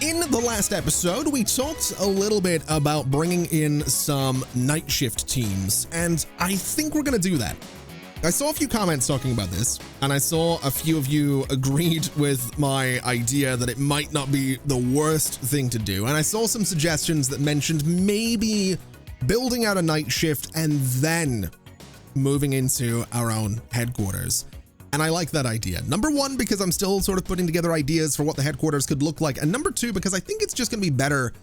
In the last episode, we talked a little bit about bringing in some night shift teams, and I think we're going to do that. I saw a few comments talking about this, and I saw a few of you agreed with my idea that it might not be the worst thing to do, and I saw some suggestions that mentioned maybe building out a night shift and then moving into our own headquarters. And I like that idea. Number one, because I'm still sort of putting together ideas for what the headquarters could look like. And number two, because I think it's just going to be better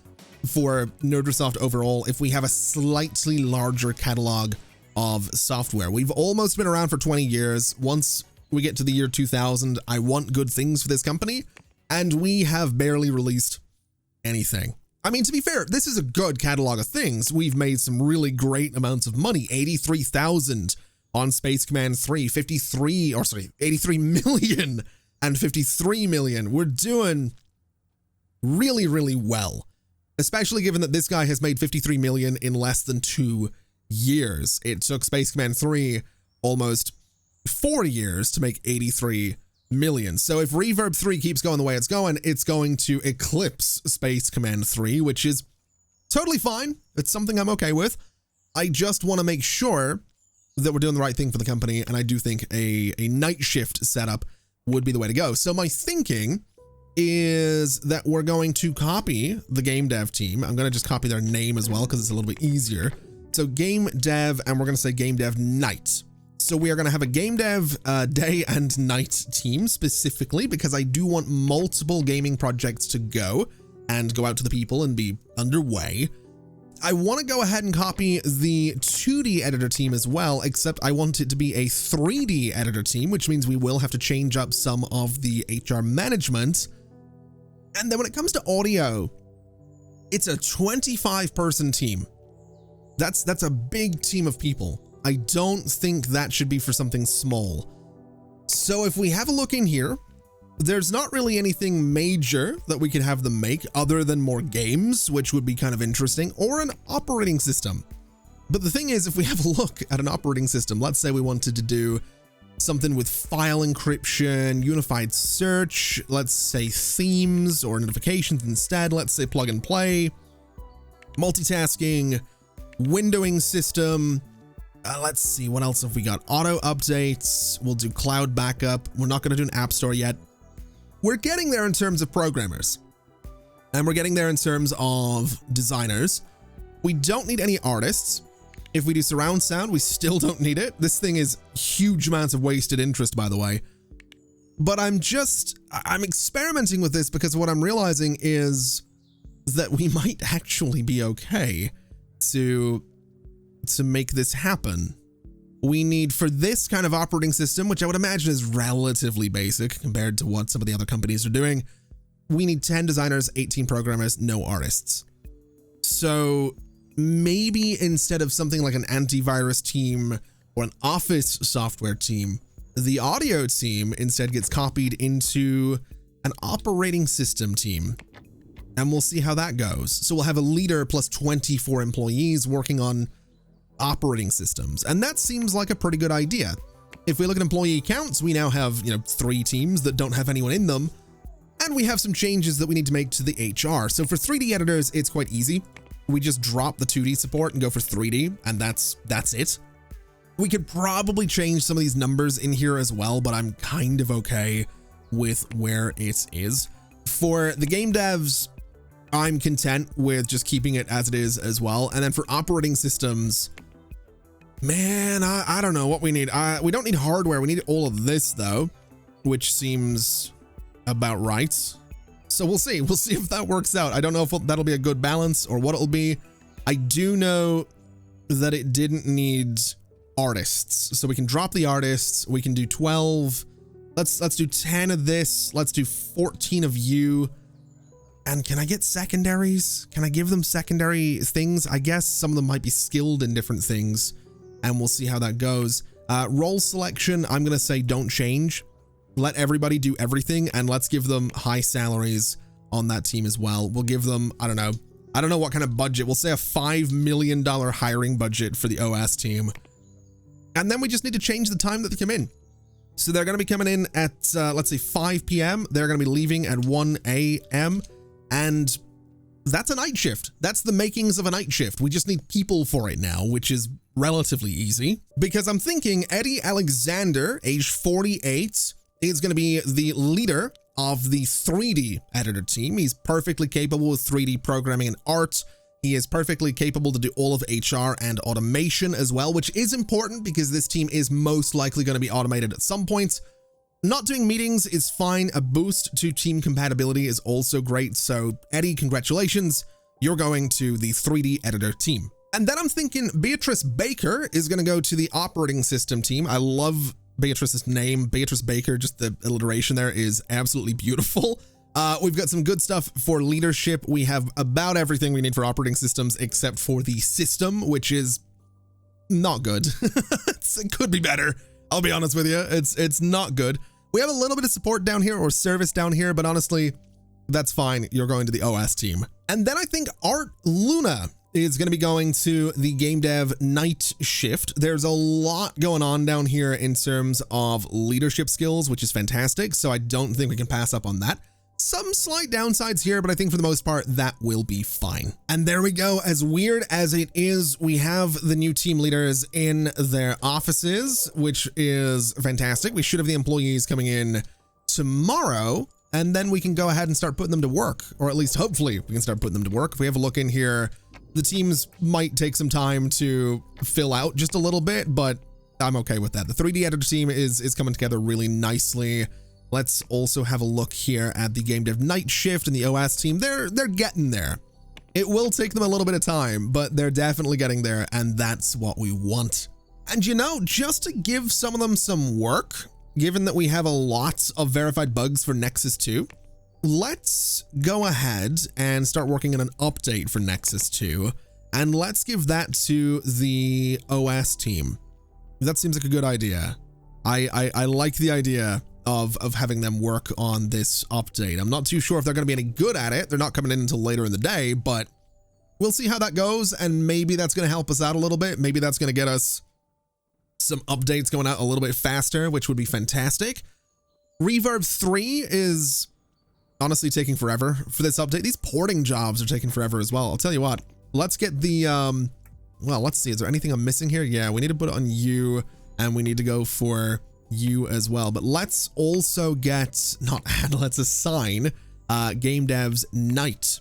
for Nerdosoft overall if we have a slightly larger catalog of software. We've almost been around for 20 years. Once we get to the year 2000, I want good things for this company. And we have barely released anything. I mean, to be fair, this is a good catalog of things. We've made some really great amounts of money. 83,000 on Space Command 3, 83 million and 53 million. We're doing really, really well, especially given that this guy has made 53 million in less than 2 years. It took Space Command 3 almost 4 years to make 83 million. So if Reverb 3 keeps going the way it's going to eclipse Space Command 3, which is totally fine. It's something I'm okay with. I just want to make sure that we're doing the right thing for the company, and I do think a night shift setup would be the way to go. So my thinking is that we're going to copy the game dev team. I'm going to just copy their name as well because it's a little bit easier. So game dev, and we're going to say game dev night. So we are going to have a game dev day and night team specifically because I do want multiple gaming projects to go out to the people and be underway. I want to go ahead and copy the 2D editor team as well, except I want it to be a 3D editor team, which means we will have to change up some of the HR management. And then when it comes to audio, it's a 25-person team. That's a big team of people. I don't think that should be for something small. So if we have a look in here, there's not really anything major that we could have them make other than more games, which would be kind of interesting, or an operating system. But the thing is, if we have a look at an operating system, let's say we wanted to do something with file encryption, unified search, let's say themes or notifications instead, let's say plug and play, multitasking, windowing system. Let's see, what else have we got? Auto updates. We'll do cloud backup. We're not going to do an app store yet. We're getting there in terms of programmers, and we're getting there in terms of designers. We don't need any artists. If we do surround sound, we still don't need it. This thing is huge amounts of wasted interest, by the way. But I'm experimenting with this because what I'm realizing is that we might actually be okay to make this happen. We need, for this kind of operating system, which I would imagine is relatively basic compared to what some of the other companies are doing, we need 10 designers, 18 programmers, no artists. So maybe instead of something like an antivirus team or an office software team, the audio team instead gets copied into an operating system team. And we'll see how that goes. So we'll have a leader plus 24 employees working on operating systems, and that seems like a pretty good idea. If we look at employee counts, we now have 3 teams that don't have anyone in them, and we have some changes that we need to make to the HR. So for 3D editors, it's quite easy. We just drop the 2D support and go for 3D, and that's it. We could probably change some of these numbers in here as well, but I'm kind of okay with where it is. For the game devs, I'm content with just keeping it as it is as well. And then for operating systems, man, I don't know what we need. We don't need hardware. We need all of this though, which seems about right. So we'll see. We'll see if that works out. I don't know if that'll be a good balance or what it'll be. I do know that it didn't need artists. So we can drop the artists. We can do 12. Let's do 10 of this. Let's do 14 of you. And can I get secondaries? Can I give them secondary things? I guess some of them might be skilled in different things, and we'll see how that goes. Role selection, I'm going to say don't change. Let everybody do everything, and let's give them high salaries on that team as well. We'll give them, I don't know what kind of budget. We'll say a $5 million hiring budget for the OS team. And then we just need to change the time that they come in. So they're going to be coming in at, let's say 5 p.m. They're going to be leaving at 1 a.m. And that's a night shift. That's the makings of a night shift. We just need people for it now, which is relatively easy. Because I'm thinking Eddie Alexander, age 48, is going to be the leader of the 3D editor team. He's perfectly capable with 3D programming and art. He is perfectly capable to do all of HR and automation as well, which is important because this team is most likely going to be automated at some point. Not doing meetings is fine. A boost to team compatibility is also great. So Eddie, congratulations. You're going to the 3D editor team. And then I'm thinking Beatrice Baker is going to go to the operating system team. I love Beatrice's name, Beatrice Baker. Just the alliteration there is absolutely beautiful. We've got some good stuff for leadership. We have about everything we need for operating systems except for the system, which is not good. It could be better. I'll be honest with you. It's not good. We have a little bit of support down here or service down here, but honestly, that's fine. You're going to the OS team. And then I think Art Luna is going to be going to the game dev night shift. There's a lot going on down here in terms of leadership skills, which is fantastic. So I don't think we can pass up on that. Some slight downsides here, but I think for the most part, that will be fine. And there we go. As weird as it is, we have the new team leaders in their offices, which is fantastic. We should have the employees coming in tomorrow, and then we can go ahead and start putting them to work, or at least hopefully we can start putting them to work. If we have a look in here, the teams might take some time to fill out just a little bit, but I'm okay with that. The 3D editor team is coming together really nicely. Let's also have a look here at the game dev night shift and the OS team. They're getting there. It will take them a little bit of time, but they're definitely getting there, and that's what we want. And you know, just to give some of them some work, given that we have a lot of verified bugs for Nexus 2, let's go ahead and start working on an update for Nexus 2, and let's give that to the OS team. That seems like a good idea. I like the idea of having them work on this update. I'm not too sure if they're going to be any good at it. They're not coming in until later in the day, but we'll see how that goes, and maybe that's going to help us out a little bit. Maybe that's going to get us some updates going out a little bit faster, which would be fantastic. Reverb 3 is honestly taking forever for this update. These porting jobs are taking forever as well. I'll tell you what, let's get the, well, let's see. Is there anything I'm missing here? Yeah, we need to put it on you, and we need to go for you as well. But let's also get, not add, let's assign game devs night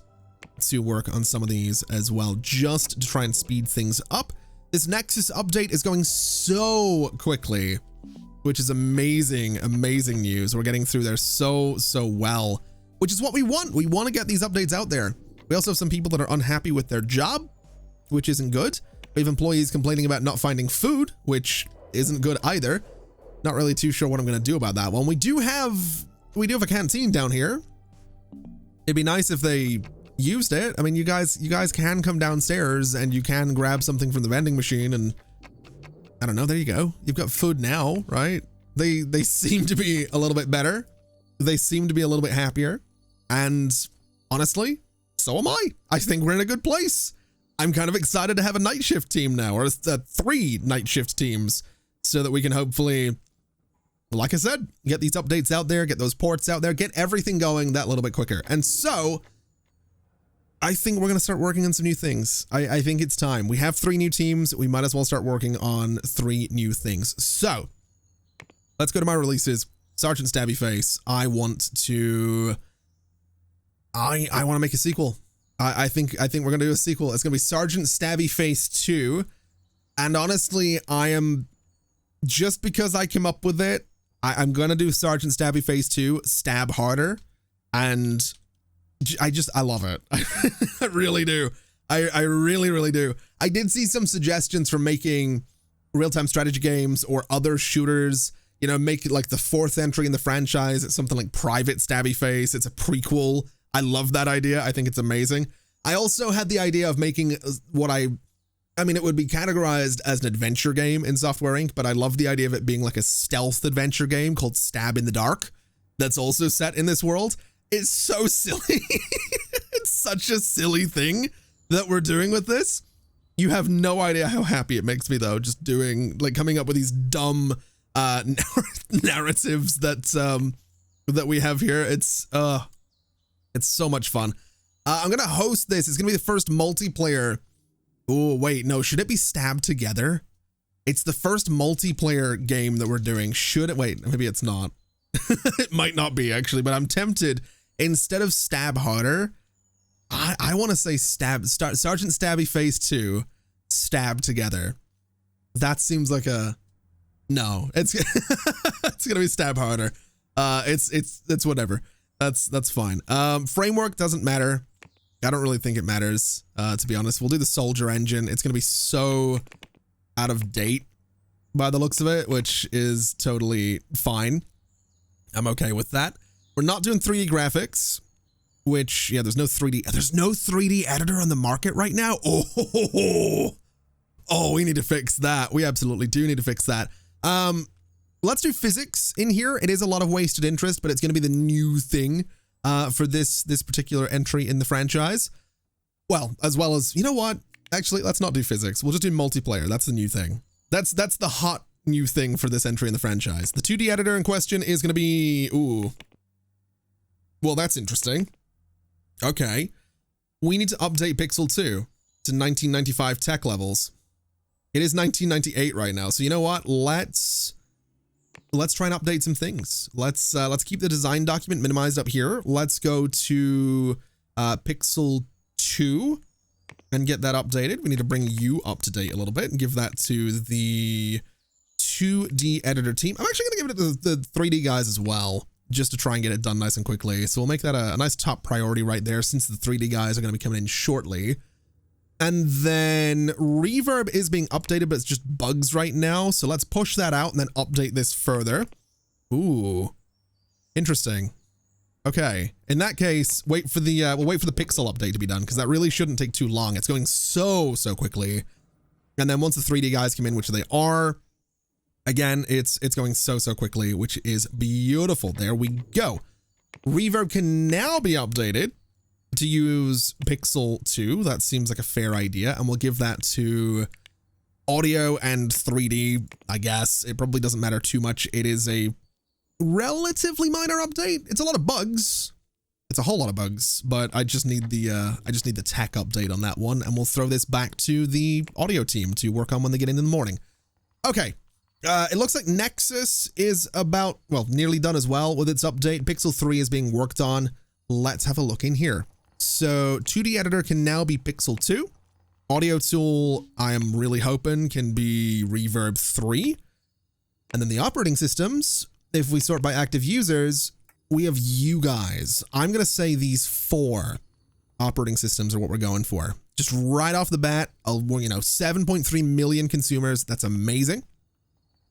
to work on some of these as well, just to try and speed things up. This Nexus update is going so quickly, which is amazing news. We're getting through there so well, which is what we want. We want to get these updates out there. We also have some people that are unhappy with their job, which isn't good. We have employees complaining about not finding food, which isn't good either. Not really too sure what I'm going to do about that one. We do have a canteen down here. It'd be nice if they used it. I mean, you guys can come downstairs and you can grab something from the vending machine, and I don't know, there you go. You've got food now, right? They seem to be a little bit better. They seem to be a little bit happier. And honestly, so am I. I think we're in a good place. I'm kind of excited to have a night shift team now, or 3 night shift teams, so that we can hopefully, like I said, get these updates out there, get those ports out there, get everything going that little bit quicker. And so I think we're going to start working on some new things. I think it's time. We have 3 new teams. We might as well start working on 3 new things. So let's go to my releases. Sergeant Stabby Face. I want to make a sequel. I think we're going to do a sequel. It's going to be Sergeant Stabby Face 2. And honestly, just because I came up with it, I'm going to do Sergeant Stabby Face 2, Stab Harder. And I love it. I really do. I really do. I did see some suggestions for making real-time strategy games or other shooters, you know, make it like the 4th entry in the franchise. It's something like Private Stabby Face. It's a prequel. I love that idea. I think it's amazing. I also had the idea of making what I mean, it would be categorized as an adventure game in Software Inc., but I love the idea of it being like a stealth adventure game called Stab in the Dark that's also set in this world. It's so silly. It's such a silly thing that we're doing with this. You have no idea how happy it makes me, though, just doing, like, coming up with these dumb narratives that we have here. It's so much fun. I'm going to host this. It's going to be the first multiplayer. Oh, wait, no, should it be Stab Together? It's the first multiplayer game that we're doing. Should it? Wait, maybe it's not. It might not be actually, but I'm tempted. Instead of Stab Harder, I want to say Sergeant Stabby Phase 2, Stab Together. That seems like a, no, it's, it's going to be Stab Harder. It's whatever. That's fine. Framework doesn't matter. I don't really think it matters, to be honest. We'll do the Soldier engine. It's going to be so out of date by the looks of it, which is totally fine. I'm okay with that. We're not doing 3D graphics, which, yeah, there's no 3D editor on the market right now. Oh, we need to fix that. We absolutely do need to fix that. Let's do physics in here. It is a lot of wasted interest, but it's going to be the new thing for this particular entry in the franchise. Well, as well as, you know what? Actually, let's not do physics. We'll just do multiplayer. That's the new thing. That's the hot new thing for this entry in the franchise. The 2D editor in question is going to be, ooh. Well, that's interesting. Okay. We need to update Pixel 2 to 1995 tech levels. It is 1998 right now. So you know what? Let's try and update some things. Let's keep the design document minimized up here. Let's go to Pixel 2 and get that updated. We need to bring you up to date a little bit and give that to the 2D editor team. I'm actually going to give it to the 3D guys as well, just to try and get it done nice and quickly. So we'll make that a nice top priority right there, since the 3D guys are going to be coming in shortly. And then reverb is being updated, but it's just bugs right now. So let's push that out and then update this further. Ooh, interesting. Okay, in that case, we'll wait for the pixel update to be done, because that really shouldn't take too long. It's going so quickly. And then once the 3D guys come in, which they are, again, it's going so quickly, which is beautiful. There we go. Reverb can now be updated to use Pixel 2. That seems like a fair idea. And we'll give that to audio and 3D, I guess. It probably doesn't matter too much. It is a relatively minor update. It's a lot of bugs. It's a whole lot of bugs, but I just need the tech update on that one. And we'll throw this back to the audio team to work on when they get in the morning. Okay. It looks like Nexus is about, well, nearly done as well with its update. Pixel 3 is being worked on. Let's have a look in here. So 2D editor can now be Pixel 2. Audio tool, I am really hoping, can be Reverb 3. And then the operating systems, if we sort by active users, we have you guys. I'm going to say these 4 operating systems are what we're going for. Just right off the bat, 7.3 million consumers. That's amazing.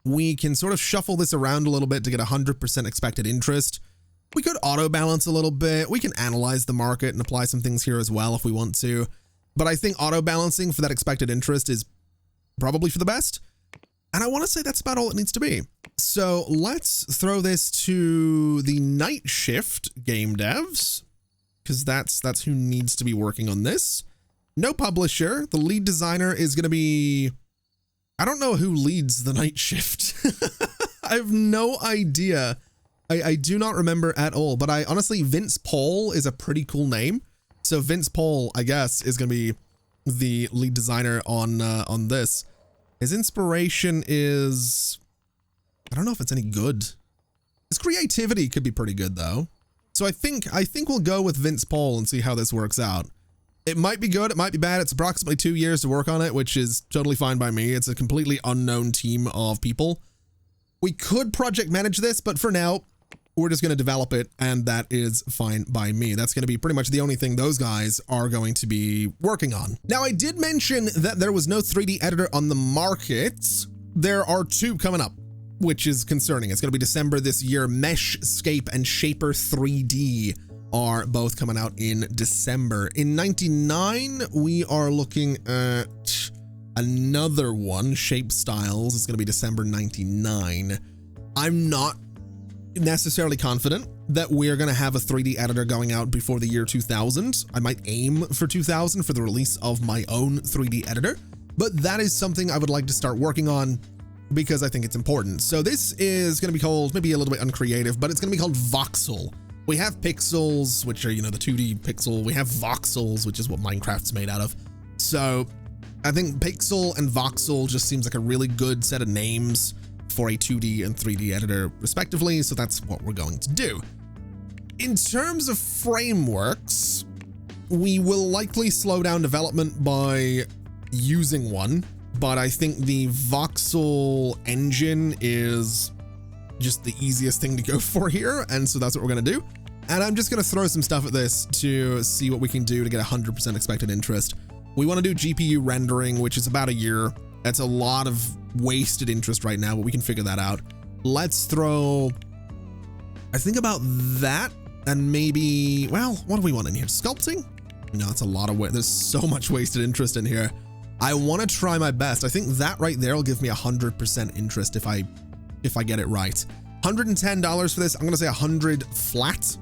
We can sort of shuffle this around a little bit to get 100% expected interest. We could auto balance a little bit. We can analyze the market and apply some things here as well if we want to. But I think auto balancing for that expected interest is probably for the best. And I want to say that's about all it needs to be. So let's throw this to the night shift game devs, because that's who needs to be working on this. No publisher. The lead designer is going to be, I don't know who leads the night shift. I have no idea. I do not remember at all, but I honestly, Vince Paul is a pretty cool name. So Vince Paul, I guess, is going to be the lead designer on this. His inspiration is, I don't know if it's any good. His creativity could be pretty good though. So I think we'll go with Vince Paul and see how this works out. It might be good, it might be bad. It's approximately 2 years to work on it, which is totally fine by me. It's a completely unknown team of people. We could project manage this, but for now, we're just going to develop it, and that is fine by me. That's going to be pretty much the only thing those guys are going to be working on. Now, I did mention that there was no 3D editor on the market. There are 2 coming up, which is concerning. It's going to be December this year. Meshscape and Shaper 3D are both coming out in December. In 99, we are looking at another one, Shape Styles. It's going to be December 99. I'm not necessarily confident that we're going to have a 3D editor going out before the year 2000. I might aim for 2000 for the release of my own 3D editor, but that is something I would like to start working on because I think it's important. So this is going to be called, maybe a little bit uncreative, but it's going to be called Voxel. We have pixels, which are, you know, the 2D pixel. We have voxels, which is what Minecraft's made out of. So I think pixel and voxel just seems like a really good set of names for a 2D and 3D editor respectively. So that's what we're going to do. In terms of frameworks, we will likely slow down development by using one, but I think the voxel engine is just the easiest thing to go for here. And so that's what we're going to do. And I'm just going to throw some stuff at this to see what we can do to get 100% expected interest. We want to do GPU rendering, which is about a year. That's a lot of wasted interest right now, but we can figure that out. Let's throw, I think about that, and maybe, well, what do we want in here? Sculpting? No, that's a lot of there's so much wasted interest in here. I want to try my best. I think that right there will give me 100% interest if I get it right. $110 for this. I'm going to say 100 flat,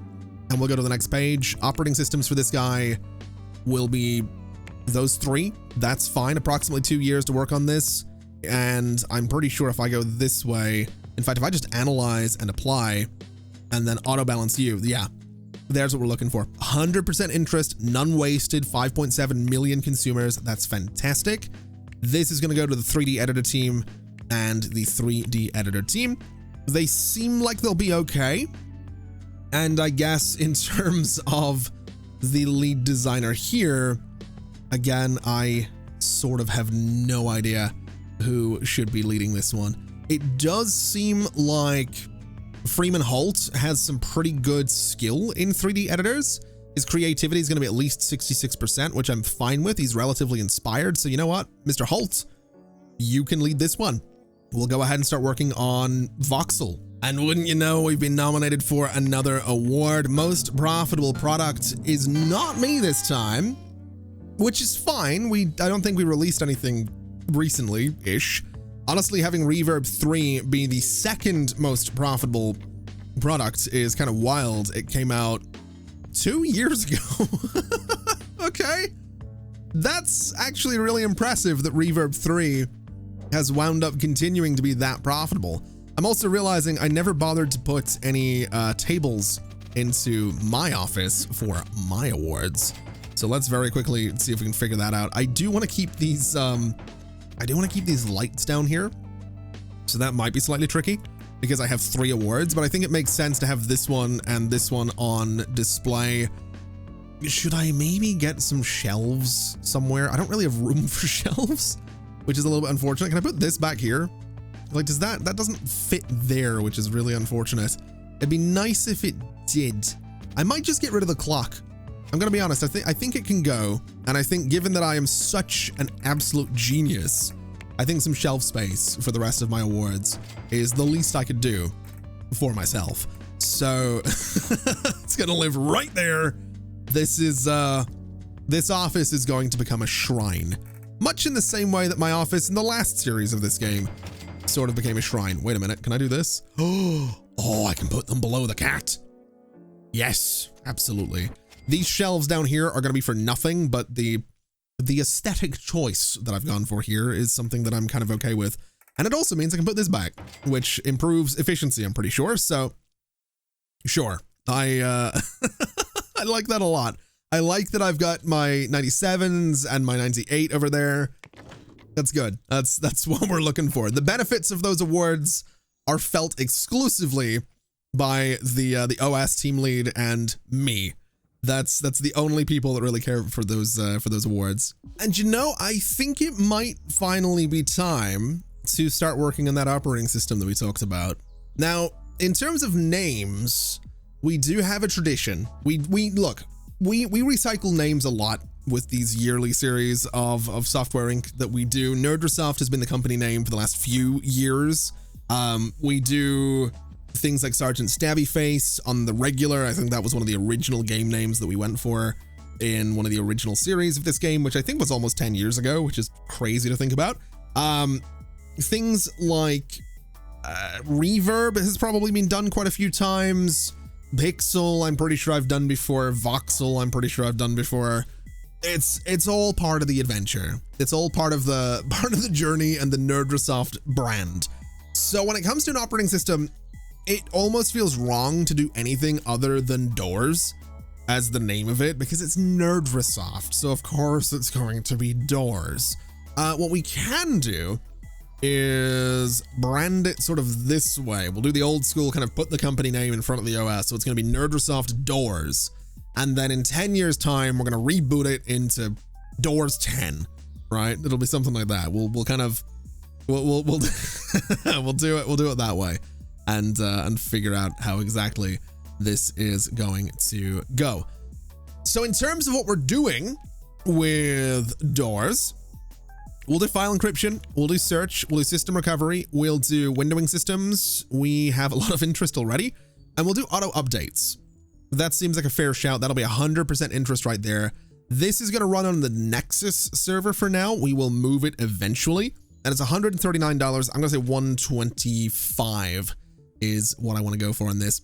and we'll go to the next page. Operating systems for this guy will be those three. That's fine. Approximately 2 years to work on this. And I'm pretty sure if I go this way, in fact, if I just analyze and apply and then auto balance you, yeah, there's what we're looking for. 100% interest, none wasted, 5.7 million consumers. That's fantastic. This is going to go to the 3D editor team and the 3D editor team. They seem like they'll be okay. And I guess in terms of the lead designer here, again, I sort of have no idea who should be leading this one. It does seem like Freeman Holt has some pretty good skill in 3D editors. His creativity is going to be at least 66%, which I'm fine with. He's relatively inspired. So you know what, Mr. Holt, you can lead this one. We'll go ahead and start working on Voxel. And wouldn't you know, we've been nominated for another award. Most profitable product is not me this time, which is fine. I don't think we released anything recently-ish. Honestly, having Reverb 3 be the second most profitable product is kind of wild. It came out 2 years ago. Okay. That's actually really impressive that Reverb 3 has wound up continuing to be that profitable. I'm also realizing I never bothered to put any tables into my office for my awards. So let's very quickly see if we can figure that out. I do want to keep these lights down here. So that might be slightly tricky because I have 3 awards, but I think it makes sense to have this one and this one on display. Should I maybe get some shelves somewhere? I don't really have room for shelves, which is a little bit unfortunate. Can I put this back here? Like, does that doesn't fit there, which is really unfortunate. It'd be nice if it did. I might just get rid of the clock. I'm gonna be honest, I think it can go. And I think given that I am such an absolute genius, I think some shelf space for the rest of my awards is the least I could do for myself. So it's gonna live right there. This office is going to become a shrine, much in the same way that my office in the last series of this game sort of became a shrine. Wait a minute, can I do this? Oh, I can put them below the cat. Yes, absolutely. These shelves down here are going to be for nothing, but the aesthetic choice that I've gone for here is something that I'm kind of okay with. And it also means I can put this back, which improves efficiency, I'm pretty sure. So sure, I like that a lot. I like that I've got my 97s and my 98 over there. That's good. That's what we're looking for. The benefits of those awards are felt exclusively by the OS team lead and me. That's the only people that really care for those awards. And you know, I think it might finally be time to start working on that operating system that we talked about. Now, in terms of names, we do have a tradition. We recycle names a lot with these yearly series of Software Inc. that we do. Nerdrasoft has been the company name for the last few years. We do things like Sergeant Stabby Face on the regular. I think that was one of the original game names that we went for in one of the original series of this game, which I think was almost 10 years ago, which is crazy to think about. Things like Reverb has probably been done quite a few times. Pixel, I'm pretty sure I've done before. Voxel, I'm pretty sure I've done before. It's all part of the adventure. It's all part of the journey and the Nerdrasoft brand. So when it comes to an operating system, it almost feels wrong to do anything other than doors as the name of it, because it's Nerdresoft, so of course it's going to be doors. What we can do is brand it sort of this way. We'll do the old school kind of put the company name in front of the OS, so it's going to be Nerdresoft Doors, and then in 10 years time we're going to reboot it into Doors 10, right? It'll be something like that. We'll kind of we'll we'll do it that way, and figure out how exactly this is going to go. So in terms of what we're doing with doors, we'll do file encryption, we'll do search, we'll do system recovery, we'll do windowing systems. We have a lot of interest already, and we'll do auto updates. That seems like a fair shout. That'll be 100% interest right there. This is going to run on the Nexus server for now. We will move it eventually, and it's $139. I'm going to say $125 is what I want to go for on this.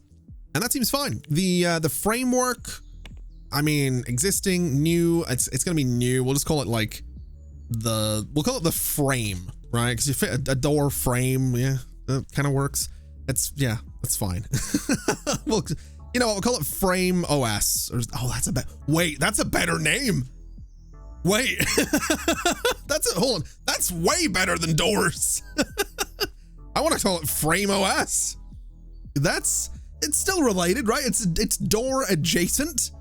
And that seems fine. The framework, I mean, existing, new, it's going to be new. We'll just call it like we'll call it the frame, right? Because you fit a door frame. Yeah, that kind of works. That's fine. Well, you know what, we'll call it Frame OS. That's a better name. Wait, hold on. That's way better than doors. I want to call it Frame OS. It's still related, right? It's door adjacent.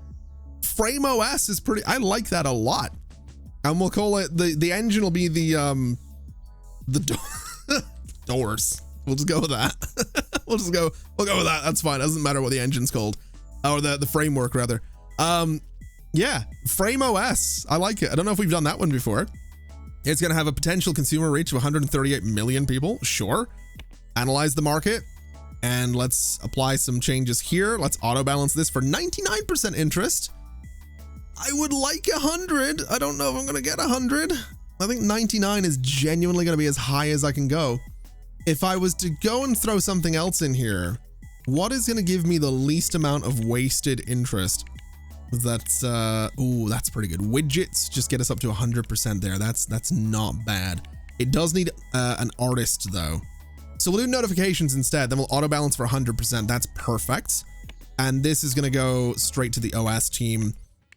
Frame OS is I like that a lot. And we'll call it, the engine will be the doors. We'll just go with that. we'll go with that. That's fine. It doesn't matter what the engine's called, or the framework rather. Yeah, Frame OS. I like it. I don't know if we've done that one before. It's going to have a potential consumer reach of 138 million people. Sure. Analyze the market. And let's apply some changes here. Let's auto balance this for 99% interest. I would like 100. I don't know if I'm going to get 100. I think 99 is genuinely going to be as high as I can go. If I was to go and throw something else in here, what is going to give me the least amount of wasted interest? That's that's pretty good. Widgets just get us up to 100% there. That's not bad. It does need an artist though. So we'll do notifications instead, then we'll auto balance for 100%. That's perfect. And this is going to go straight to the OS team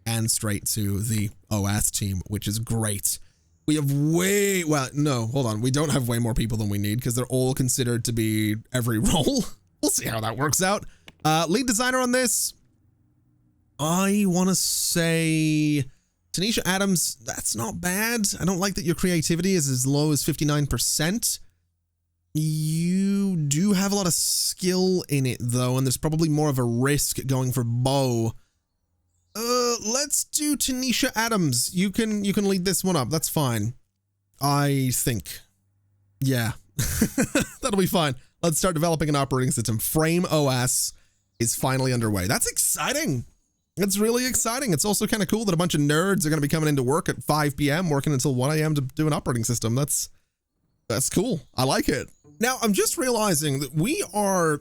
and straight to the OS team, which is great. We have hold on. We don't have way more people than we need because they're all considered to be every role. We'll see how that works out. Lead designer on this, I want to say Tanisha Adams. That's not bad. I don't like that your creativity is as low as 59%. You do have a lot of skill in it though, and there's probably more of a risk going for Bo. Let's do Tanisha Adams. You can lead this one up. That's fine. I think. Yeah. That'll be fine. Let's start developing an operating system. Frame OS is finally underway. That's exciting. It's really exciting. It's also kind of cool that a bunch of nerds are going to be coming into work at 5 p.m. working until 1 a.m. to do an operating system. That's cool. I like it. Now, I'm just realizing that we are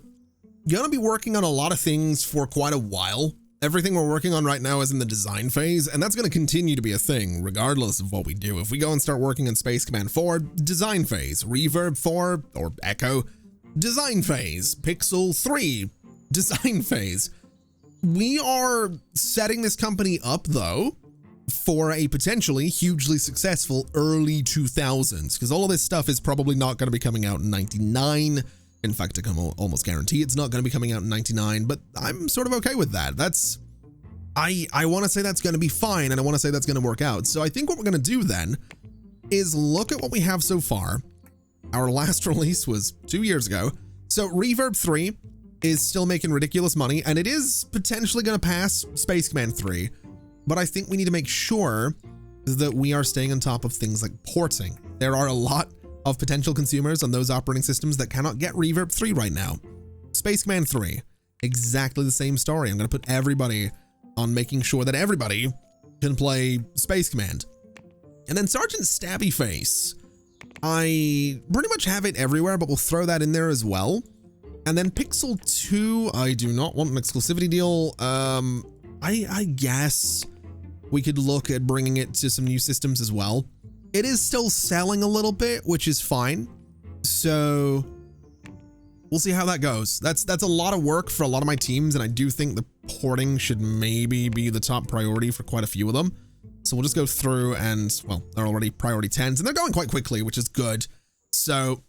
going to be working on a lot of things for quite a while. Everything we're working on right now is in the design phase, and that's going to continue to be a thing regardless of what we do. If we go and start working on Space Command 4, design phase. Reverb 4 or Echo, design phase. Pixel 3, design phase. We are setting this company up though for a potentially hugely successful early 2000s, because all of this stuff is probably not going to be coming out in 99. In fact, I can almost guarantee it's not going to be coming out in 99, but I'm sort of okay with that. I want to say that's going to be fine, and I want to say that's going to work out. So I think what we're going to do then is look at what we have so far. Our last release was 2 years ago. So Reverb 3 is still making ridiculous money, and it is potentially going to pass Space Command 3, but I think we need to make sure that we are staying on top of things like porting. There are a lot of potential consumers on those operating systems that cannot get Reverb 3 right now. Space Command 3, exactly the same story. I'm going to put everybody on making sure that everybody can play Space Command. And then Sergeant Stabby Face, I pretty much have it everywhere, but we'll throw that in there as well. And then Pixel 2, I do not want an exclusivity deal. I guess we could look at bringing it to some new systems as well. It is still selling a little bit, which is fine. So we'll see how that goes. That's a lot of work for a lot of my teams, and I do think the porting should maybe be the top priority for quite a few of them. So we'll just go through and, well, they're already priority 10s, and they're going quite quickly, which is good. So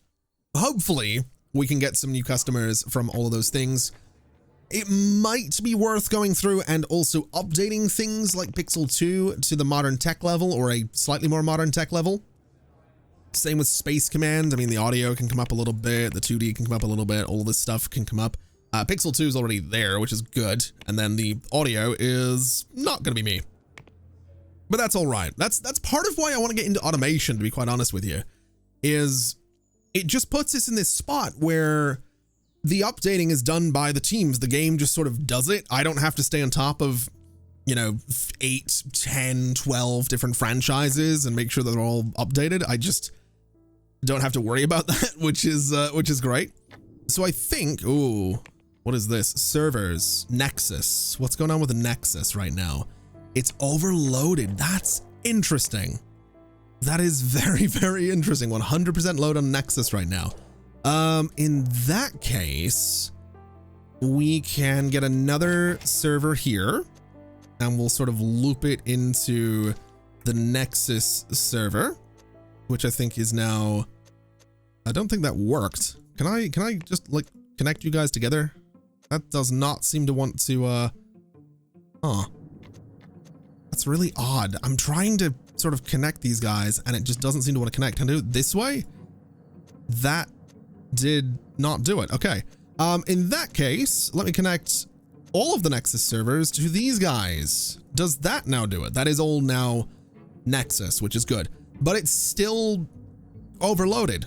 hopefully we can get some new customers from all of those things. It might be worth going through and also updating things like Pixel 2 to the modern tech level, or a slightly more modern tech level. Same with Space Command. I mean, the audio can come up a little bit, the 2D can come up a little bit, all this stuff can come up. Pixel 2 is already there, which is good, and then the audio is not going to be me. But that's all right. That's part of why I want to get into automation, to be quite honest with you, is it just puts us in this spot where the updating is done by the teams. The game just sort of does it. I don't have to stay on top of, you know, 8, 10, 12 different franchises and make sure that they're all updated. I just don't have to worry about that, which is great. So I think, ooh, what is this? Servers, Nexus. What's going on with the Nexus right now? It's overloaded. That's interesting. That is very, very interesting. 100% load on Nexus right now. In that case, we can get another server here, and we'll sort of loop it into the Nexus server, which I think is now, I don't think that worked. Can I just like connect you guys together? That does not seem to want to, that's really odd. I'm trying to sort of connect these guys and it just doesn't seem to want to connect. Can I do it this way? That did not do it. Okay. In that case, let me connect all of the Nexus servers to these guys. Does that now do it? That is all now Nexus, which is good, but it's still overloaded,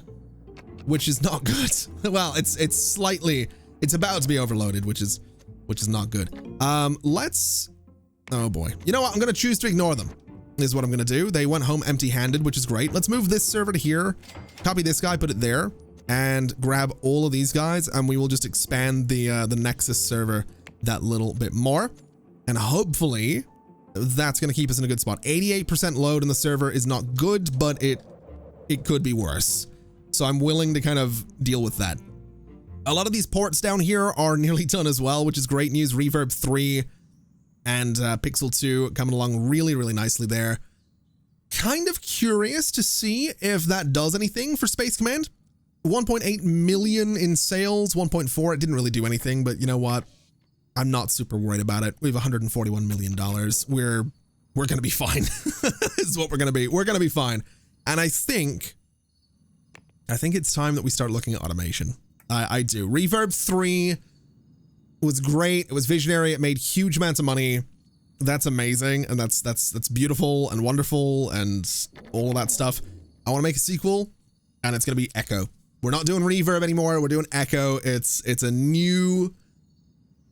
which is not good. Well, it's about to be overloaded, which is not good. Oh boy. You know what? I'm going to choose to ignore them, is what I'm going to do. They went home empty-handed, which is great. Let's move this server to here, copy this guy, put it there, and grab all of these guys, and we will just expand the Nexus server that little bit more. And hopefully that's going to keep us in a good spot. 88% load in the server is not good, but it could be worse. So I'm willing to kind of deal with that. A lot of these ports down here are nearly done as well, which is great news. Reverb 3 and Pixel 2 coming along really, really nicely there. Kind of curious to see if that does anything for Space Command. 1.8 million in sales, 1.4. It didn't really do anything, but you know what? I'm not super worried about it. We have $141 million. We're going to be fine. Is what we're going to be. We're going to be fine. And I think it's time that we start looking at automation. I do. Reverb 3 was great. It was visionary. It made huge amounts of money. That's amazing. And that's beautiful and wonderful and all of that stuff. I want to make a sequel, and it's going to be Echo. We're not doing Reverb anymore. We're doing Echo. It's a new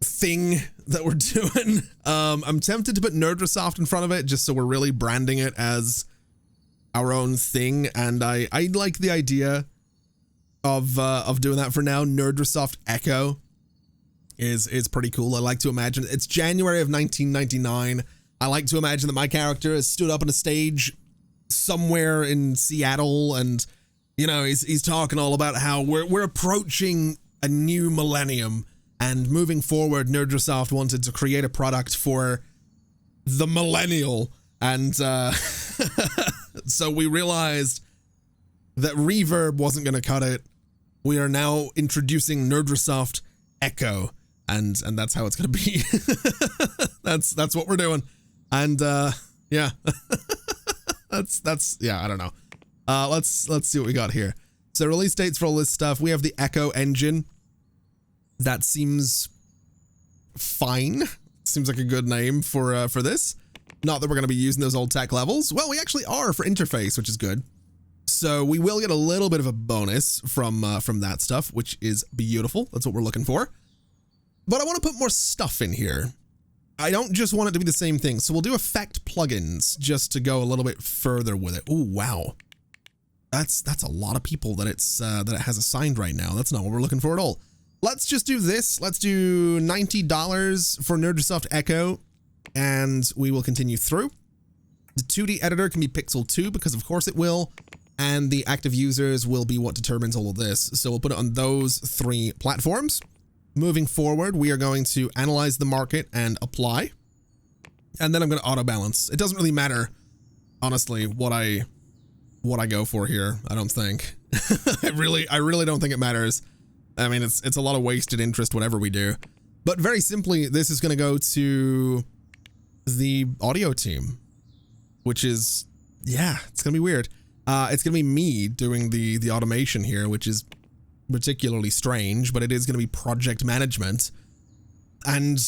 thing that we're doing. I'm tempted to put Nerdrasoft in front of it just so we're really branding it as our own thing. And I like the idea of doing that for now. Nerdrasoft Echo is pretty cool. I like to imagine it's January of 1999. I like to imagine that my character has stood up on a stage somewhere in Seattle, and you know, he's talking all about how we're approaching a new millennium, and moving forward, Nerdrasoft wanted to create a product for the millennial, and so we realized that Reverb wasn't going to cut it. We are now introducing Nerdrasoft Echo. And that's how it's going to be. that's what we're doing. And, yeah, yeah, I don't know. Let's see what we got here. So release dates for all this stuff. We have the Echo engine. That seems fine. Seems like a good name for this. Not that we're going to be using those old tech levels. Well, we actually are for interface, which is good. So we will get a little bit of a bonus from that stuff, which is beautiful. That's what we're looking for. But I want to put more stuff in here. I don't just want it to be the same thing. So we'll do effect plugins just to go a little bit further with it. Oh, wow. That's a lot of people that that it has assigned right now. That's not what we're looking for at all. Let's just do this. Let's do $90 for Nerdrasoft Echo, and we will continue through. The 2D editor can be Pixel 2 because of course it will. and the active users will be what determines all of this. So we'll put it on those 3 platforms. Moving forward, we are going to analyze the market and apply. And then I'm going to auto balance. It doesn't really matter, honestly, what I go for here. I don't think. I really don't think it matters. I mean, it's a lot of wasted interest, whatever we do. But very simply, this is going to go to the audio team, which is, yeah, it's going to be weird. It's going to be me doing the automation here, which is particularly strange, but it is going to be project management, and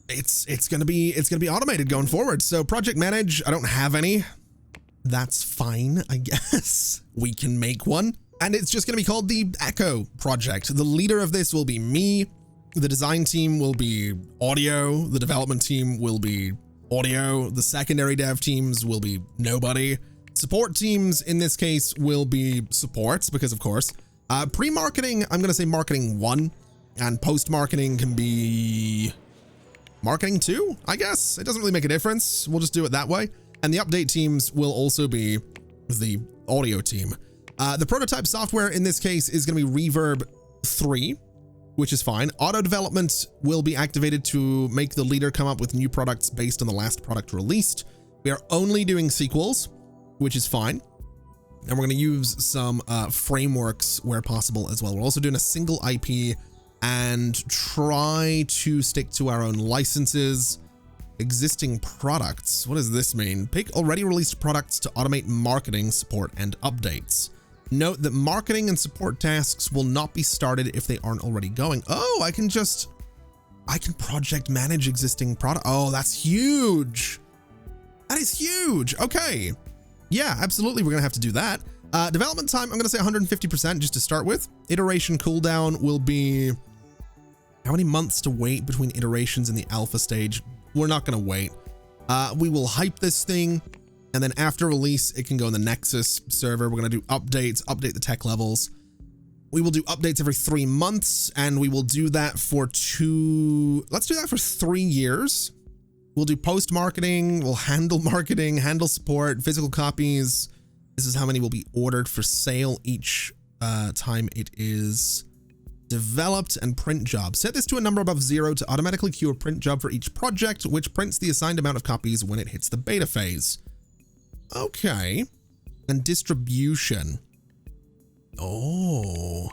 it's going to be automated going forward. So project manage, I don't have any. That's fine, I guess. We can make one, and it's just going to be called the Echo project. The leader of this will be me. The design team will be audio. The development team will be audio. The secondary dev teams will be nobody. Support teams in this case will be supports, because of course. Pre-marketing, I'm going to say marketing 1, and post-marketing can be marketing 2, I guess. It doesn't really make a difference. We'll just do it that way. And the update teams will also be the audio team. The prototype software in this case is going to be Reverb 3, which is fine. Auto development will be activated to make the leader come up with new products based on the last product released. We are only doing sequels, which is fine. And we're going to use some frameworks where possible as well. We're also doing a single IP and try to stick to our own licenses. Existing products. What does this mean? Pick already released products to automate marketing, support, and updates. Note that marketing and support tasks will not be started if they aren't already going. Oh, I can project manage existing product. Oh, that's huge. That is huge. Okay. Yeah, absolutely. We're going to have to do that. Development time, I'm going to say 150% just to start with. Iteration cooldown will be how many months to wait between iterations in the alpha stage? We're not going to wait. We will hype this thing, and then after release, it can go in the Nexus server. We're going to do updates, update the tech levels. We will do updates every 3 months, and we will do that for let's do that for 3 years. We'll do post-marketing, we'll handle marketing, handle support, physical copies. This is how many will be ordered for sale each time it is developed, and print job. Set this to a number above 0 to automatically queue a print job for each project, which prints the assigned amount of copies when it hits the beta phase. Okay. And distribution. Oh.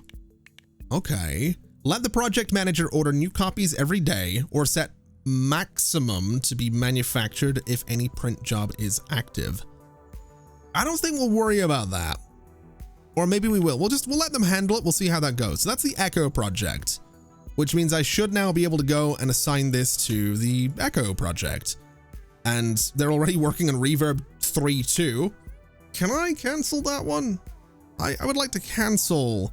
Okay. Let the project manager order new copies every day, or set maximum to be manufactured if any print job is active. I don't think we'll worry about that. Or maybe we will. We'll let them handle it. We'll see how that goes. So that's the Echo project, which means I should now be able to go and assign this to the Echo project. And they're already working on Reverb 3 too. Can I cancel that one? I would like to cancel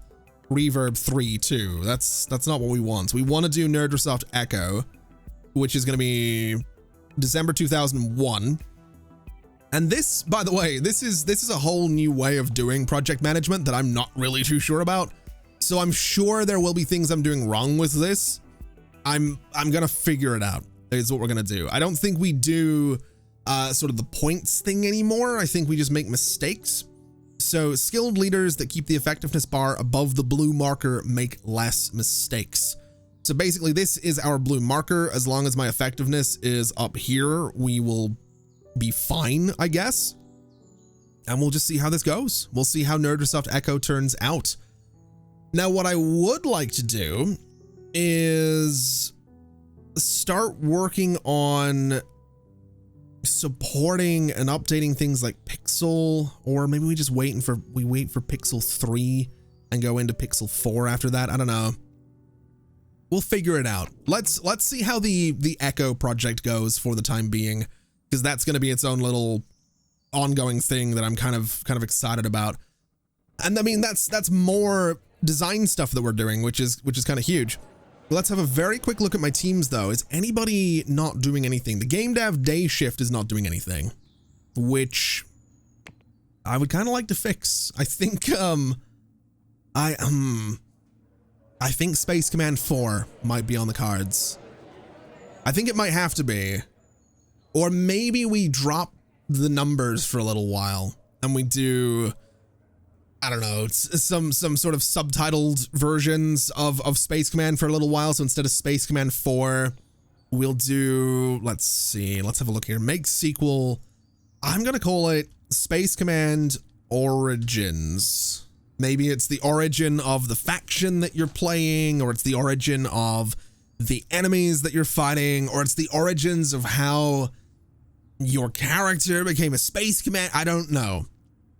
Reverb 3 too. That's not what we want. We want to do NerdResoft Echo, which is going to be December 2001. And this, by the way, this is a whole new way of doing project management that I'm not really too sure about. So I'm sure there will be things I'm doing wrong with this. I'm going to figure it out, is what we're going to do. I don't think we do sort of the points thing anymore. I think we just make mistakes. So skilled leaders that keep the effectiveness bar above the blue marker make less mistakes. So basically this is our blue marker. As long as my effectiveness is up here, we will be fine, I guess. And we'll just see how this goes. We'll see how NerdResoft Echo turns out. Now, what I would like to do is start working on supporting and updating things like Pixel, or maybe we just wait for Pixel 3 and go into Pixel 4 after that. I don't know. We'll figure it out. Let's see how the Echo project goes for the time being, because that's going to be its own little ongoing thing that I'm kind of excited about. And I mean, that's more design stuff that we're doing, which is kind of huge. Let's have a very quick look at my teams though. Is anybody not doing anything? The game dev day shift is not doing anything, which I would kind of like to fix. I think I think Space Command 4 might be on the cards. I think it might have to be. Or maybe we drop the numbers for a little while and we do I don't know, some sort of subtitled versions of Space Command for a little while. So instead of Space Command 4, we'll do, let's see, let's have a look here. Make sequel. I'm going to call it Space Command Origins. Maybe it's the origin of the faction that you're playing, or it's the origin of the enemies that you're fighting, or it's the origins of how your character became a Space Command. I don't know.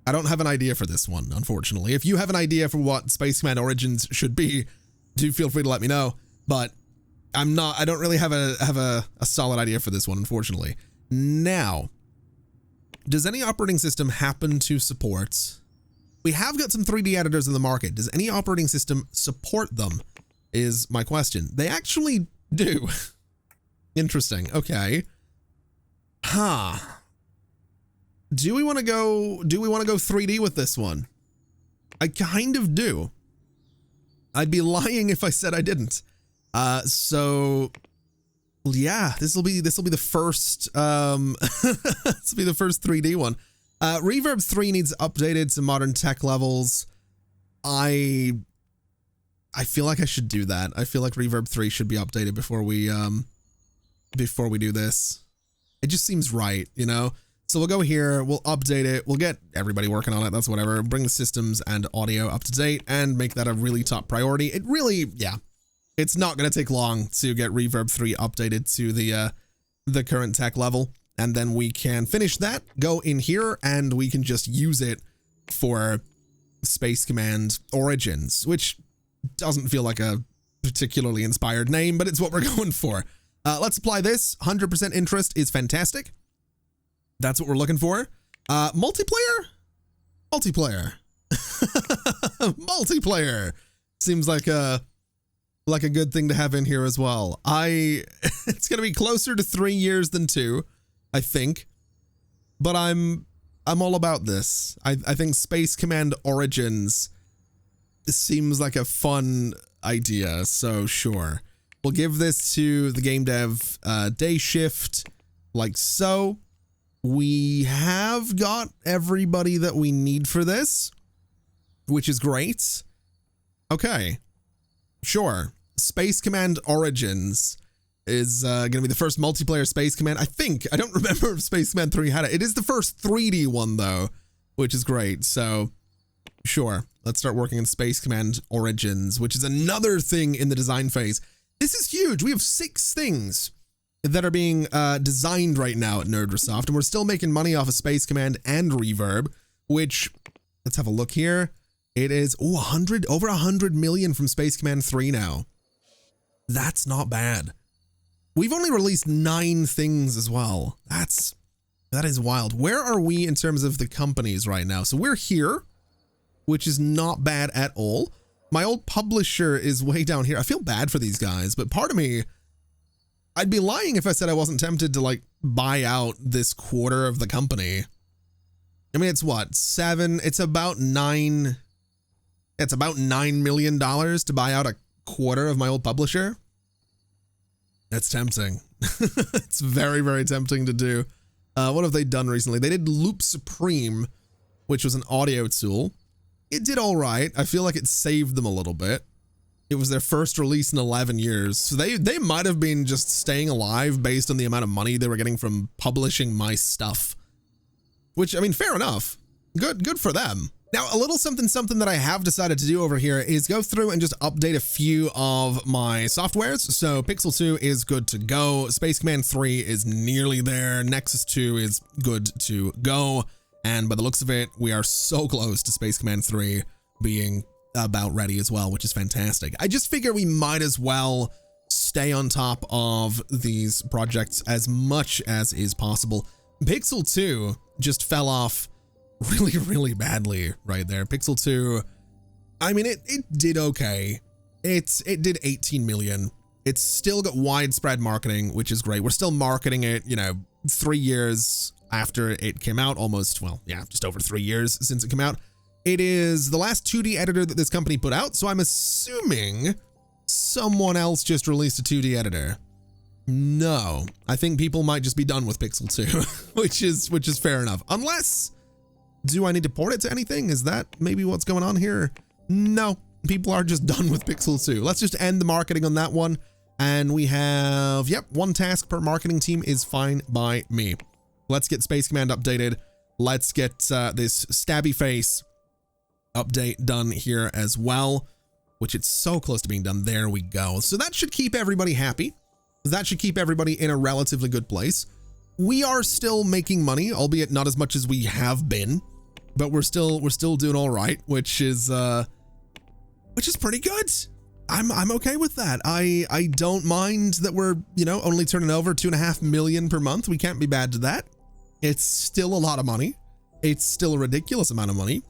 I don't have an idea for this one, unfortunately. If you have an idea for what Space Command Origins should be, do feel free to let me know. But I don't really have a solid idea for this one, unfortunately. Now, does any operating system happen to support? We have got some 3D editors in the market. Does any operating system support them? Is my question. They actually do. Interesting. Okay. Huh. Do we want to go 3D with this one? I kind of do. I'd be lying if I said I didn't. So yeah, this will be the first this will be the first 3D one. Reverb 3 needs updated to modern tech levels. I feel like I should do that. I feel like Reverb 3 should be updated before we do this. It just seems right, you know? So we'll go here, we'll update it, we'll get everybody working on it, that's whatever, bring the systems and audio up to date and make that a really top priority. It really, yeah, it's not going to take long to get Reverb 3 updated to the current tech level, and then we can finish that, go in here, and we can just use it for Space Command Origins, which doesn't feel like a particularly inspired name, but it's what we're going for. Let's apply this. 100% interest is fantastic. That's what we're looking for. Multiplayer? Multiplayer. Multiplayer. Seems like a good thing to have in here as well. It's going to be closer to 3 years than 2, I think. But I'm all about this. I think Space Command Origins seems like a fun idea, so sure. We'll give this to the game dev day shift, like so. We have got everybody that we need for this, which is great. Okay, sure. Space Command Origins is going to be the first multiplayer Space Command. I think, I don't remember if Space Command 3 had it. It is the first 3D one though, which is great. So sure, let's start working on Space Command Origins, which is another thing in the design phase. This is huge. We have 6 things that are being designed right now at NerdResoft, and we're still making money off of Space Command and Reverb, which, let's have a look here. It is, over 100 million from Space Command 3 now. That's not bad. We've only released 9 things as well. That is wild. Where are we in terms of the companies right now? So we're here, which is not bad at all. My old publisher is way down here. I feel bad for these guys, but part of me, I'd be lying if I said I wasn't tempted to like buy out this quarter of the company. I mean, it's what, 7, it's about $9 million to buy out a quarter of my old publisher. That's tempting. It's very, very tempting to do. What have they done recently? They did Loop Supreme, which was an audio tool. It did all right. I feel like it saved them a little bit. It was their first release in 11 years. So they might have been just staying alive based on the amount of money they were getting from publishing my stuff. Which, I mean, fair enough. Good for them. Now, a little something that I have decided to do over here is go through and just update a few of my softwares. So Pixel 2 is good to go. Space Command 3 is nearly there. Nexus 2 is good to go. And by the looks of it, we are so close to Space Command 3 being about ready as well, which is fantastic. I just figure we might as well stay on top of these projects as much as is possible. Pixel 2 just fell off really, really badly right there. Pixel 2, I mean, it did okay. It did 18 million. It's still got widespread marketing, which is great. We're still marketing it, you know, 3 years after it came out, almost, well, yeah, just over 3 years since it came out. It is the last 2D editor that this company put out, so I'm assuming someone else just released a 2D editor. No, I think people might just be done with Pixel 2, which is fair enough. Unless Do I need to port it to anything? Is that maybe what's going on here? No, people are just done with Pixel 2. Let's just end the marketing on that one. And we have, yep, 1 task per marketing team is fine by me. Let's get Space Command updated. Let's get this stabby face update done here as well, which it's so close to being done. There we go. So that should keep everybody happy. That should keep everybody in a relatively good place. We are still making money, albeit not as much as we have been, but we're still doing all right, which is pretty good. I'm okay with that. I don't mind that we're, you know, only turning over 2.5 million per month. We can't be bad to that. It's still a lot of money. It's still a ridiculous amount of money.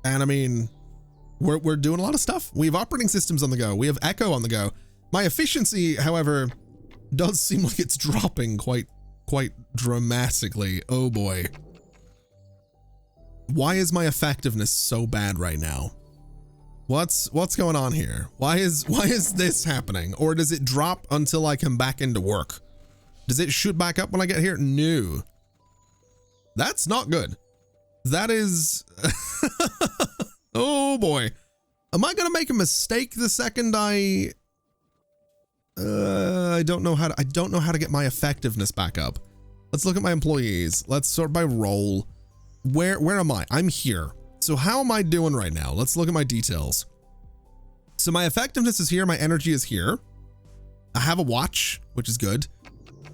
And I mean, we're doing a lot of stuff. We have operating systems on the go. We have Echo on the go. My efficiency, however, does seem like it's dropping quite dramatically. Oh boy. Why is my effectiveness so bad right now? What's going on here? Why is this happening? Or does it drop until I come back into work? Does it shoot back up when I get here? No. That's not good. That is oh boy. Am I gonna make a mistake the second I don't know how to get my effectiveness back up. Let's look at my employees. Let's sort by role. Where am I? I'm here. So how am I doing right now? Let's look at my details. So my effectiveness is here. My energy is here. I have a watch, which is good.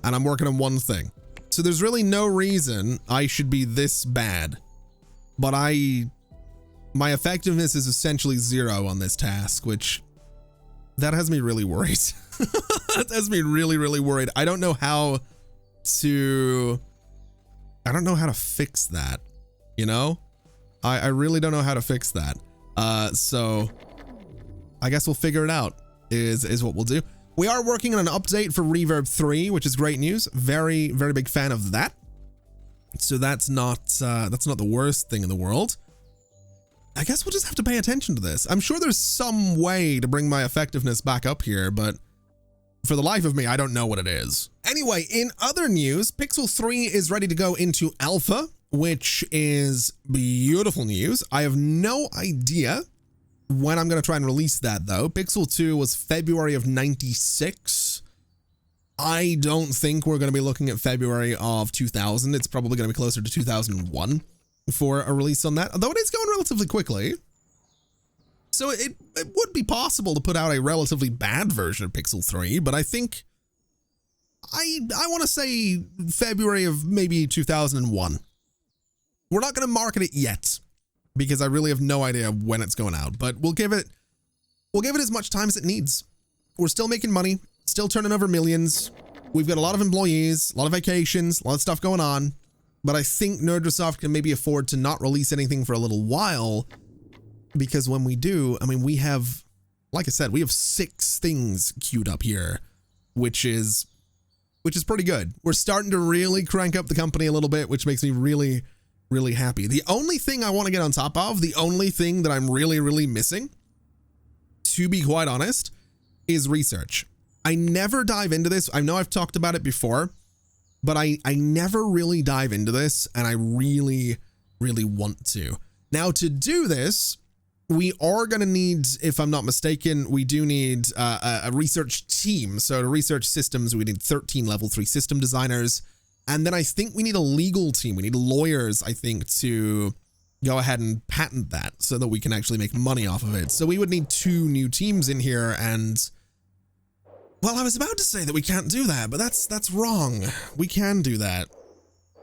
And I'm working on one thing. So there's really no reason I should be this bad. But my effectiveness is essentially 0 on this task, which that has me really worried. That has me really, really worried. I don't know how to fix that, you know? I really don't know how to fix that. So I guess we'll figure it out is what we'll do. We are working on an update for Reverb 3, which is great news. Very, very big fan of that. So that's not the worst thing in the world. I guess we'll just have to pay attention to this. I'm sure there's some way to bring my effectiveness back up here, but for the life of me, I don't know what it is. Anyway, in other news, Pixel 3 is ready to go into alpha, which is beautiful news. I have no idea when I'm going to try and release that though. Pixel 2 was February of 96. I don't think we're going to be looking at February of 2000. It's probably going to be closer to 2001 for a release on that, although it is going relatively quickly. So it would be possible to put out a relatively bad version of Pixel 3, but I think I want to say February of maybe 2001. We're not going to market it yet because I really have no idea when it's going out, but we'll give it as much time as it needs. We're still making money, still turning over millions. We've got a lot of employees, a lot of vacations, a lot of stuff going on, but I think Nerdrasoft can maybe afford to not release anything for a little while, because when we do, I mean, we have, like I said, we have 6 things queued up here, which is pretty good. We're starting to really crank up the company a little bit, which makes me really, really happy. The only thing I want to get on top of, the only thing that I'm really, really missing, to be quite honest, is research. I never dive into this. I know I've talked about it before, but I never really dive into this, and I really, really want to. Now, to do this, we are going to need, if I'm not mistaken, we do need a research team. So to research systems, we need 13 level 3 system designers. And then I think we need a legal team. We need lawyers, I think, to go ahead and patent that so that we can actually make money off of it. So we would need 2 new teams in here. And, well, I was about to say that we can't do that, but that's wrong. We can do that.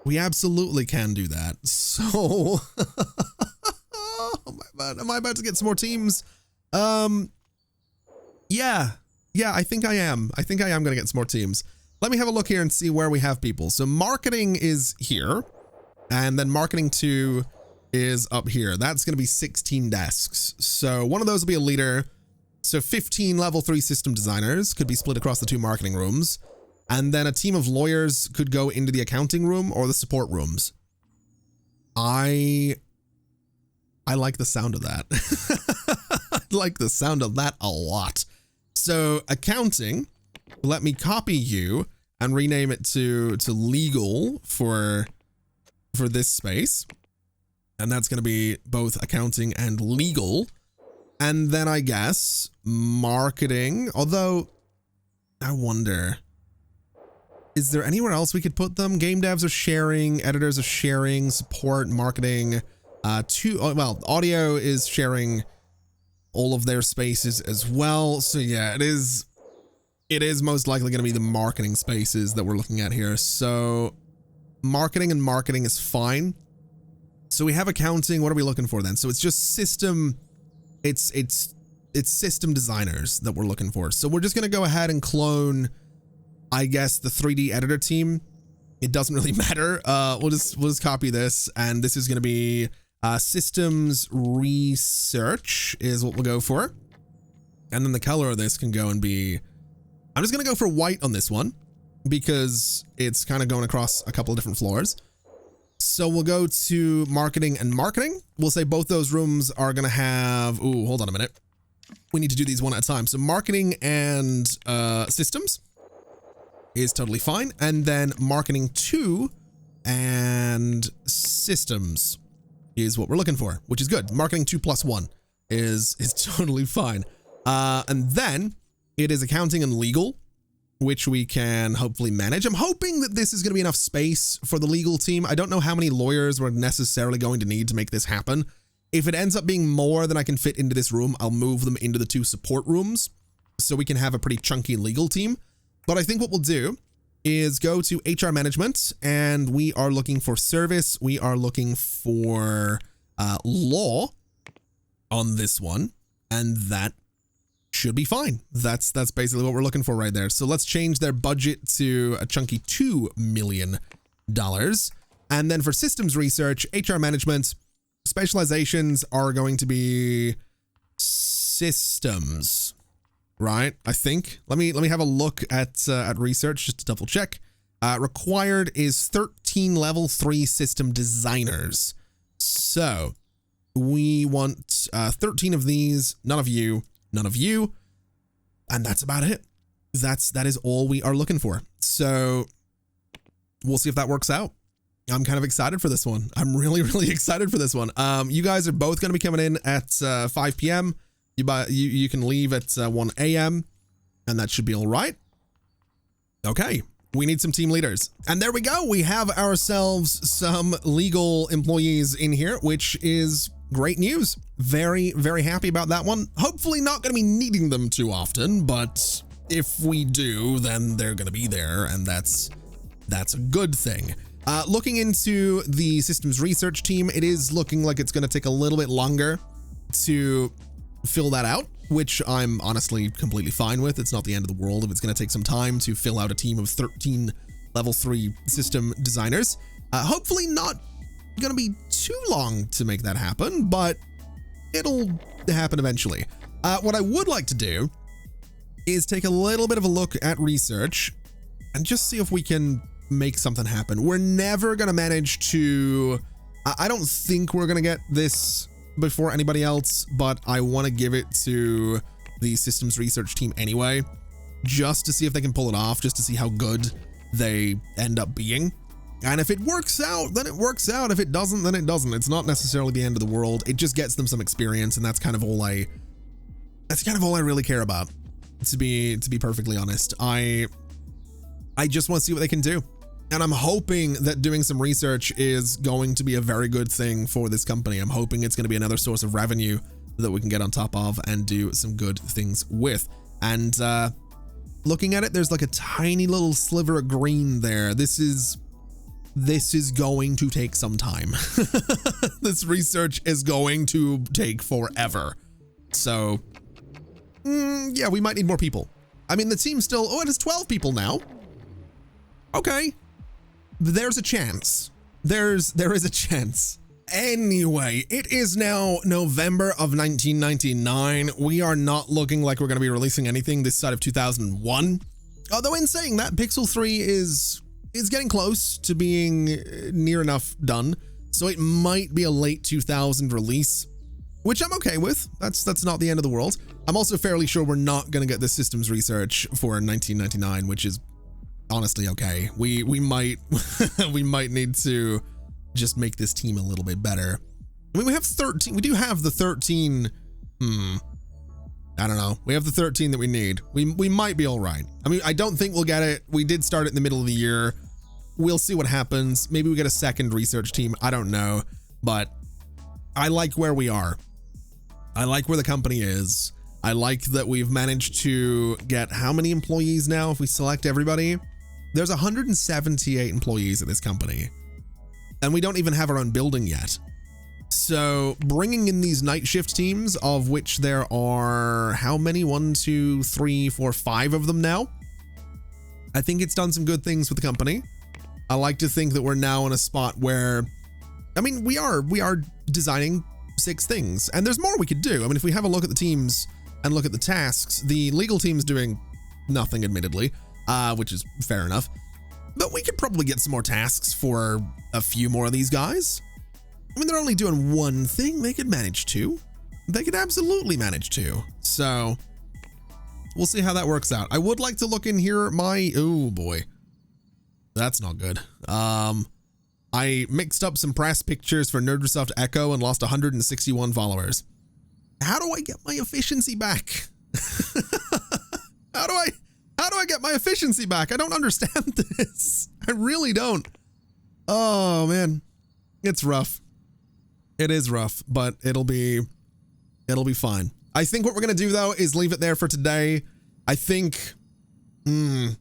We absolutely can do that. So... Am I about to get some more teams? Yeah, I think I am. I think I am going to get some more teams. Let me have a look here and see where we have people. So marketing is here, and then marketing 2 is up here. That's going to be 16 desks. So one of those will be a leader. So 15 level 3 system designers could be split across the 2 marketing rooms. And then a team of lawyers could go into the accounting room or the support rooms. I like the sound of that. I like the sound of that a lot. So accounting, let me copy you and rename it to legal for this space. And that's going to be both accounting and legal. And then I guess marketing, although I wonder, is there anywhere else we could put them? Game devs are sharing, editors are sharing, support, marketing, audio is sharing all of their spaces as well. So yeah, it is most likely going to be the marketing spaces that we're looking at here. So marketing is fine. So we have accounting. What are we looking for then? So it's just system. It's system designers that we're looking for. So we're just going to go ahead and clone, I guess, the 3D editor team. It doesn't really matter. We'll just copy this, and this is going to be systems research is what we'll go for. And then the color of this can go and be, I'm just going to go for white on this one because it's kind of going across a couple of different floors. So we'll go to marketing and marketing. We'll say both those rooms are going to have, ooh, hold on a minute. We need to do these one at a time. So marketing and systems is totally fine. And then marketing 2 and systems is what we're looking for, which is good. Marketing 2 plus 1 is totally fine. And then it is accounting and legal, which we can hopefully manage. I'm hoping that this is going to be enough space for the legal team. I don't know how many lawyers we're necessarily going to need to make this happen. If it ends up being more than I can fit into this room, I'll move them into the 2 support rooms so we can have a pretty chunky legal team. But I think what we'll do is go to HR management, and we are looking for service. We are looking for law on this one, and that should be fine. That's basically what we're looking for right there. So let's change their budget to a chunky $2 million. And then for systems research, HR management, specializations are going to be systems, right? I think. Let me have a look at research just to double check. Required is 13 level 3 system designers. So we want 13 of these, none of you, and that's about it. That is all we are looking for. So we'll see if that works out. I'm kind of excited for this one. I'm really, really excited for this one. You guys are both going to be coming in at 5 p.m. You can leave at 1 a.m. and that should be all right. Okay, we need some team leaders. And there we go. We have ourselves some legal employees in here, which is great news. Very, very happy about that one. Hopefully not going to be needing them too often, but if we do, then they're going to be there, and that's a good thing. Looking into the systems research team, it is looking like it's going to take a little bit longer to fill that out, which I'm honestly completely fine with. It's not the end of the world if it's going to take some time to fill out a team of 13 level 3 system designers. Hopefully not going to be too long to make that happen, but it'll happen eventually. What I would like to do is take a little bit of a look at research and just see if we can make something happen. We're never going to manage to, I don't think we're going to get this before anybody else, but I want to give it to the systems research team anyway, just to see if they can pull it off, just to see how good they end up being. And if it works out, then it works out. If it doesn't, then it doesn't. It's not necessarily the end of the world. It just gets them some experience, and that's kind of all I really care about, to be perfectly honest. I just want to see what they can do. And I'm hoping that doing some research is going to be a very good thing for this company. I'm hoping it's going to be another source of revenue that we can get on top of and do some good things with. And looking at it, there's like a tiny little sliver of green there. This is going to take some time. This research is going to take forever. So, yeah, we might need more people. I mean, the team's still, it is 12 people now. Okay. There's a chance. There is a chance. Anyway, it is now November of 1999. We are not looking like we're going to be releasing anything this side of 2001. Although in saying that, Pixel 3 is getting close to being near enough done. So it might be a late 2000 release, which I'm okay with. That's not the end of the world. I'm also fairly sure we're not going to get the systems research for 1999, which is honestly okay. We might we might need to just make this team a little bit better I mean, we have 13. We do have the 13. I don't know. We have the 13 that we need. We might be all right. I mean, I don't think we'll get it. We did start it in the middle of the year. We'll see what happens. Maybe we get a second research team. I don't know. But I like where we are. I like where the company is. I like that we've managed to get how many employees now if we select everybody? There's 178 employees at this company. And we don't even have our own building yet. So bringing in these night shift teams, of which there are how many? 1, 2, 3, 4, 5 of them now. I think it's done some good things with the company. I like to think that we're now in a spot where, I mean, we are designing 6 things, and there's more we could do. I mean, if we have a look at the teams and look at the tasks, the legal team's doing nothing, admittedly, which is fair enough. But we could probably get some more tasks for a few more of these guys. I mean, they're only doing one thing. They could manage 2. They could absolutely manage 2. So we'll see how that works out. I would like to look in here at my, oh boy, that's not good. I mixed up some press pictures for Nerdsoft Echo and lost 161 followers. How do I get my efficiency back? How do I get my efficiency back? I don't understand this. I really don't. Oh man, it's rough. It is rough, but it'll be fine. I think what we're going to do though is leave it there for today. I think the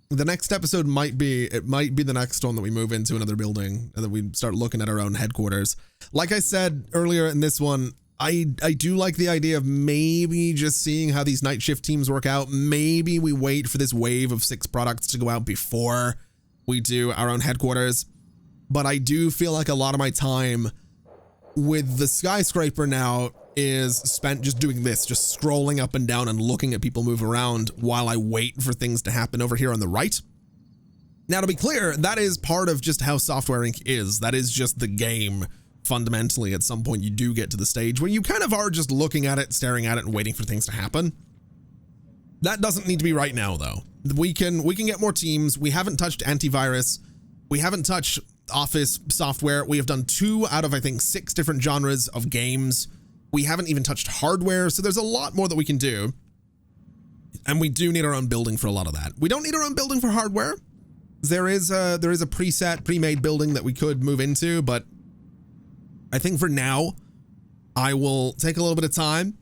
next episode might be the next one that we move into another building and that we start looking at our own headquarters. Like I said earlier in this one, I do like the idea of maybe just seeing how these night shift teams work out. Maybe we wait for this wave of 6 products to go out before we do our own headquarters. But I do feel like a lot of my time with the skyscraper now is spent just doing this, just scrolling up and down and looking at people move around while I wait for things to happen over here on the right. Now, to be clear, that is part of just how Software Inc. is. That is just the game. Fundamentally, at some point, you do get to the stage where you kind of are just looking at it, staring at it, and waiting for things to happen. That doesn't need to be right now, though. We can get more teams. We haven't touched antivirus. We haven't touched Office software. We have done 2 out of, I think, 6 different genres of games. We haven't even touched hardware, so there's a lot more that we can do. And we do need our own building for a lot of that. We don't need our own building for hardware. There is a preset, pre-made building that we could move into, but I think for now, I will take a little bit of time,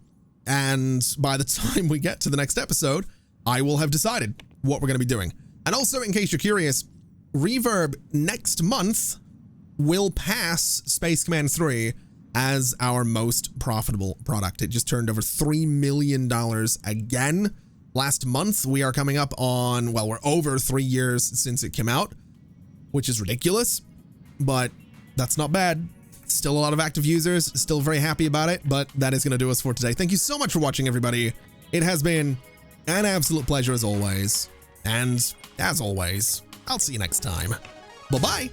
and by the time we get to the next episode, I will have decided what we're going to be doing. And also, in case you're curious, Reverb next month will pass Space Command 3 as our most profitable product. It just turned over $3 million again last month. We are coming up on, well, we're over 3 years since it came out, which is ridiculous, but that's not bad. Still a lot of active users, still very happy about it, but that is going to do us for today. Thank you so much for watching, everybody. It has been an absolute pleasure as always. And as always, I'll see you next time. Bye-bye.